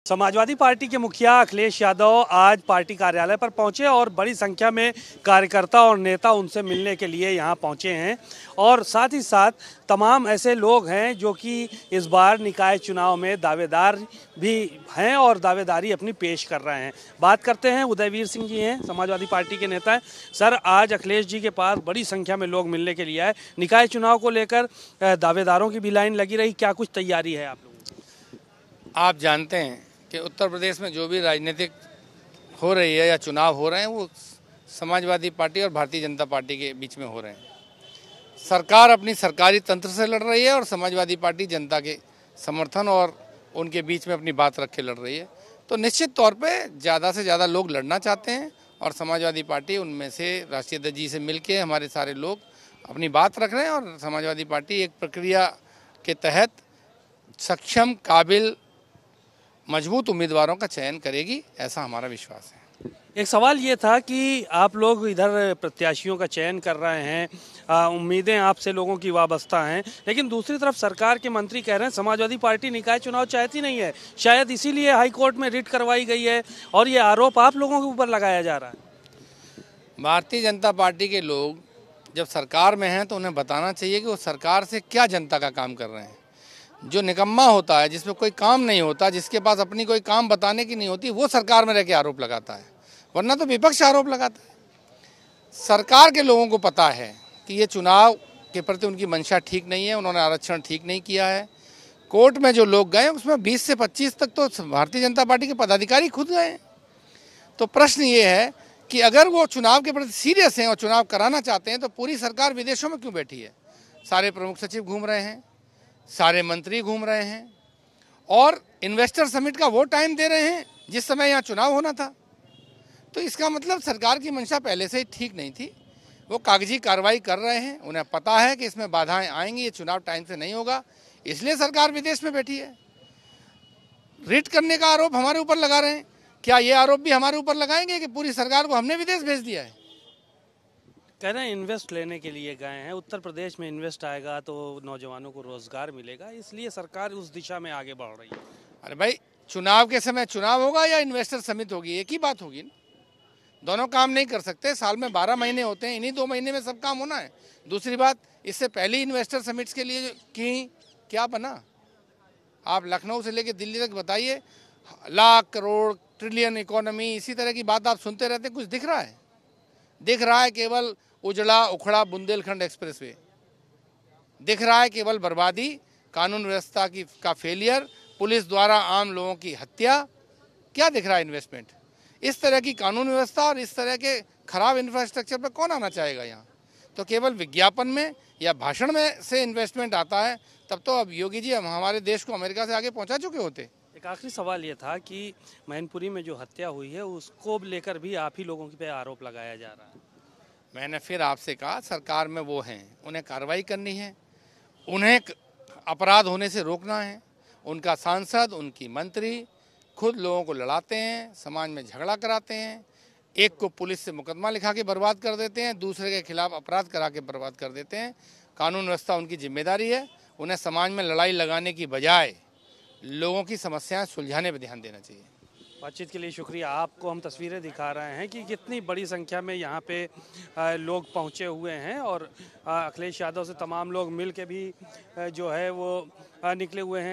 Samajwadi party के मुखिया अखिलेश यादव आज पार्टी कार्यालय पर पहुंचे और बड़ी संख्या में कार्यकर्ता और नेता उनसे मिलने के लिए यहां पहुंचे हैं और साथ ही साथ तमाम ऐसे लोग हैं जो कि इस बार निकाय चुनाव में दावेदार भी हैं और दावेदारी अपनी पेश कर रहे हैं। बात करते हैं, उदयवीर सिंह जी हैं, समाजवादी पार्टी के नेता हैं। सर, आज अखिलेश जी के पास बड़ी संख्या में लोग मिलने के लिए आए। निकाय चुनाव को लेकर दावेदारों की भी लाइन लगी रही, क्या कुछ तैयारी है आप लोगों? आप जानते हैं कि उत्तर प्रदेश में जो भी राजनीतिक हो रही है या चुनाव हो रहे हैं वो समाजवादी पार्टी और भारतीय जनता पार्टी के बीच में हो रहे हैं। सरकार अपनी सरकारी तंत्र से लड़ रही है और समाजवादी पार्टी जनता के समर्थन और उनके बीच में अपनी बात रख के लड़ रही है। तो निश्चित तौर पे ज़्यादा से ज़्यादा लोग लड़ना चाहते हैं और समाजवादी पार्टी उनमें से राष्ट्रीय अध्यक्ष जी से मिलके हमारे सारे लोग अपनी बात रख रहे हैं और समाजवादी पार्टी एक प्रक्रिया के तहत सक्षम, काबिल, मजबूत उम्मीदवारों का चयन करेगी, ऐसा हमारा विश्वास है। एक सवाल ये था कि आप लोग इधर प्रत्याशियों का चयन कर रहे हैं, उम्मीदें आपसे लोगों की वाबस्ता हैं, लेकिन दूसरी तरफ सरकार के मंत्री कह रहे हैं समाजवादी पार्टी निकाय चुनाव चाहती नहीं है, शायद इसीलिए हाई कोर्ट में रिट करवाई गई है और ये आरोप आप लोगों के ऊपर लगाया जा रहा है। भारतीय जनता पार्टी के लोग जब सरकार में हैं तो उन्हें बताना चाहिए कि वो सरकार से क्या जनता का काम कर रहे हैं। जो निकम्मा होता है, जिसमें कोई काम नहीं होता, जिसके पास अपनी कोई काम बताने की नहीं होती, वो सरकार में रह के आरोप लगाता है, वरना तो विपक्ष आरोप लगाता है। सरकार के लोगों को पता है कि ये चुनाव के प्रति उनकी मंशा ठीक नहीं है, उन्होंने आरक्षण ठीक नहीं किया है। कोर्ट में जो लोग गए उसमें 20 से 25 तक तो भारतीय जनता पार्टी के पदाधिकारी खुद गए। तो प्रश्न ये है कि अगर वो चुनाव के प्रति सीरियस हैं और चुनाव कराना चाहते हैं तो पूरी सरकार विदेशों में क्यों बैठी है? सारे प्रमुख सचिव घूम रहे हैं, सारे मंत्री घूम रहे हैं और इन्वेस्टर समिट का वो टाइम दे रहे हैं जिस समय यहाँ चुनाव होना था। तो इसका मतलब सरकार की मंशा पहले से ही ठीक नहीं थी। वो कागजी कार्रवाई कर रहे हैं, उन्हें पता है कि इसमें बाधाएं आएंगी, ये चुनाव टाइम से नहीं होगा, इसलिए सरकार विदेश में बैठी है। रिट करने का आरोप हमारे ऊपर लगा रहे हैं, क्या ये आरोप भी हमारे ऊपर लगाएंगे कि पूरी सरकार को हमने विदेश भेज दिया है? कह रहे हैं इन्वेस्ट लेने के लिए गए हैं, उत्तर प्रदेश में इन्वेस्ट आएगा तो नौजवानों को रोजगार मिलेगा, इसलिए सरकार उस दिशा में आगे बढ़ रही है। अरे भाई, चुनाव के समय चुनाव होगा या इन्वेस्टर समिट होगी, एक ही बात होगी ना। दोनों काम नहीं कर सकते। साल में 12 महीने होते हैं, इन्हीं 2 महीने में सब काम होना है। दूसरी बात, इससे पहले इन्वेस्टर समिट्स के लिए की क्या बना? आप लखनऊ से लेकर दिल्ली तक बताइए, लाख करोड़, ट्रिलियन इकोनॉमी, इसी तरह की बात आप सुनते रहते हैं। कुछ दिख रहा है? दिख रहा है केवल उजड़ा उखड़ा बुंदेलखंड एक्सप्रेसवे, दिख रहा है केवल बर्बादी, कानून व्यवस्था का फेलियर, पुलिस द्वारा आम लोगों की हत्या। क्या दिख रहा है इन्वेस्टमेंट? इस तरह की कानून व्यवस्था और इस तरह के खराब इंफ्रास्ट्रक्चर पर कौन आना चाहेगा यहाँ? तो केवल विज्ञापन में या भाषण में से इन्वेस्टमेंट आता है, तब तो अब योगी जी हमारे देश को अमेरिका से आगे पहुँचा चुके होते। एक आखिरी सवाल ये था कि मैनपुरी में जो हत्या हुई है उसको लेकर भी आप ही लोगों पे आरोप लगाया जा रहा है। मैंने फिर आपसे कहा, सरकार में वो हैं, उन्हें कार्रवाई करनी है, उन्हें अपराध होने से रोकना है। उनका सांसद, उनकी मंत्री खुद लोगों को लड़ाते हैं, समाज में झगड़ा कराते हैं, एक को पुलिस से मुकदमा लिखा के बर्बाद कर देते हैं, दूसरे के खिलाफ अपराध करा के बर्बाद कर देते हैं। कानून व्यवस्था उनकी जिम्मेदारी है, उन्हें समाज में लड़ाई लगाने की बजाय लोगों की समस्याएं सुलझाने पर ध्यान देना चाहिए। बातचीत के लिए शुक्रिया। आपको हम तस्वीरें दिखा रहे हैं कि कितनी बड़ी संख्या में यहाँ पे लोग पहुँचे हुए हैं और अखिलेश यादव से तमाम लोग मिल के भी जो है वो निकले हुए हैं।